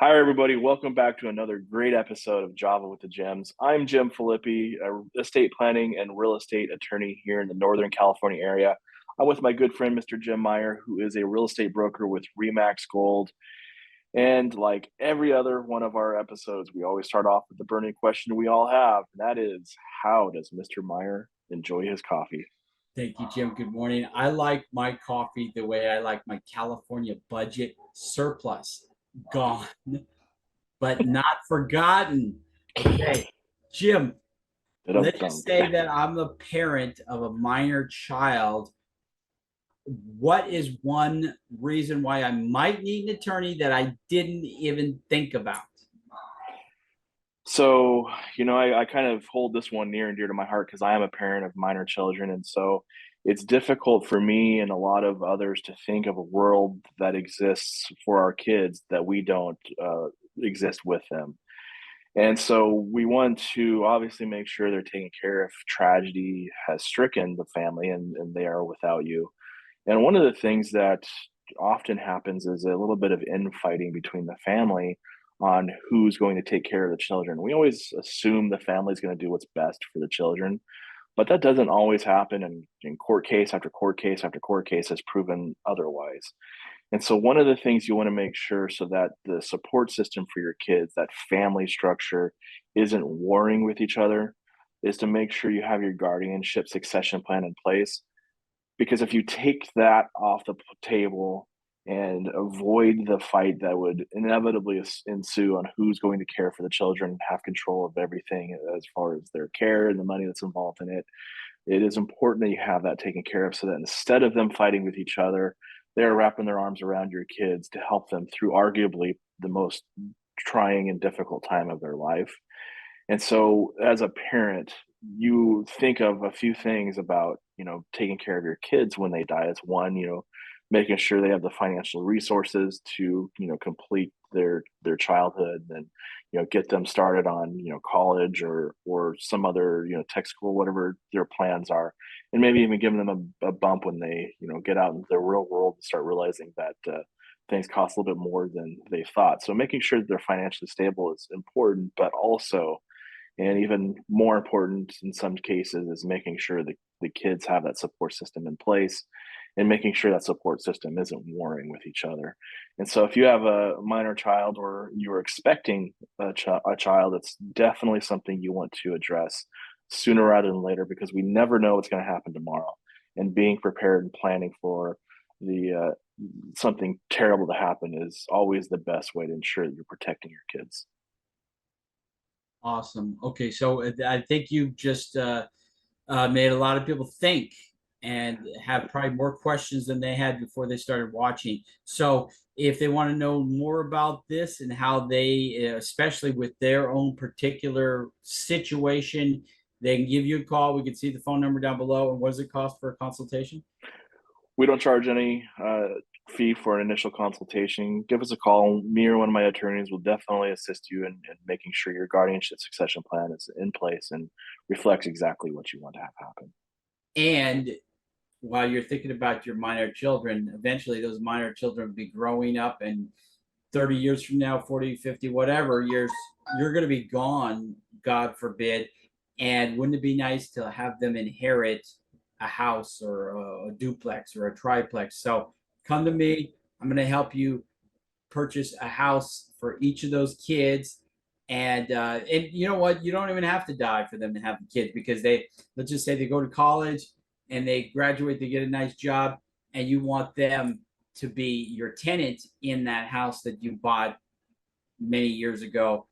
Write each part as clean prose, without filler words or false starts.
Hi, everybody. Welcome back to another great episode of Java with the Gems. I'm Jim Filippi, a estate planning and real estate attorney here in the Northern California area. I'm with my good friend, Mr. Jim Meyer, who is a real estate broker with Remax Gold. And like every other one of our episodes, we always start off with the burning question we all have, and that is, how does Mr. Meyer enjoy his coffee? Thank you, Jim. Good morning. I like my coffee the way I like my California budget surplus. Gone, but not forgotten. Okay, Jim, let's Dum-dum. just say that I'm the parent of a minor child. What is one reason why I might need an attorney that I didn't even think about? So, I kind of hold this one near and dear to my heart because I am a parent of minor children. And so it's difficult for me and a lot of others to think of a world that exists for our kids that we don't exist with them. And so we want to obviously make sure they're taken care of if tragedy has stricken the family and they are without you. And one of the things that often happens is a little bit of infighting between the family on who's going to take care of the children. We always assume the family's going to do what's best for the children, but that doesn't always happen. And in court case after court case after court case has proven otherwise. And so, one of the things you want to make sure so that the support system for your kids, that family structure, isn't warring with each other, is to make sure you have your guardianship succession plan in place, because if you take that off the table and avoid the fight that would inevitably ensue on who's going to care for the children and have control of everything as far as their care and the money that's involved in it, it is important that you have that taken care of so that instead of them fighting with each other, they're wrapping their arms around your kids to help them through arguably the most trying and difficult time of their life. And so as a parent, you think of a few things about, taking care of your kids when they die. It's one, making sure they have the financial resources to, complete their childhood and, get them started on, college or some other, tech school, whatever their plans are. And maybe even giving them a bump when they, get out into the real world and start realizing that things cost a little bit more than they thought. So making sure that they're financially stable is important, but also, and even more important in some cases, is making sure that the kids have that support system in place and making sure that support system isn't warring with each other. And so if you have a minor child or you're expecting a child, it's definitely something you want to address sooner rather than later, because we never know what's going to happen tomorrow. And being prepared and planning for the something terrible to happen is always the best way to ensure that you're protecting your kids. Awesome. Okay, so I think you just made a lot of people think and have probably more questions than they had before they started watching. So, if they want to know more about this and how they, especially with their own particular situation, they can give you a call. We can see the phone number down below. And what does it cost for a consultation? We don't charge any fee for an initial consultation. Give us a call. Me or one of my attorneys will definitely assist you in making sure your guardianship succession plan is in place and reflects exactly what you want to have happen. And while you're thinking about your minor children, eventually those minor children will be growing up, and 30 years from now, 40, 50, whatever years, you're going to be gone, God forbid. And wouldn't it be nice to have them inherit a house or a duplex or a triplex? So come to me. I'm going to help you purchase a house for each of those kids. And you know what? You don't even have to die for them to have the kids, because they, let's just say they go to college and they graduate, they get a nice job, and you want them to be your tenant in that house that you bought many years ago.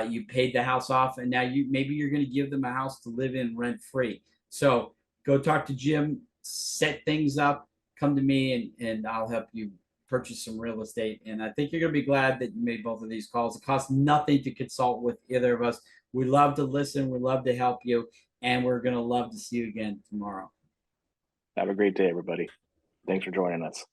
You paid the house off, and now maybe you're going to give them a house to live in rent free. So go talk to Jim, set things up, come to me, and I'll help you purchase some real estate. And I think you're going to be glad that you made both of these calls. It costs nothing to consult with either of us. We love to listen. We love to help you, and we're going to love to see you again tomorrow. Have a great day, everybody. Thanks for joining us.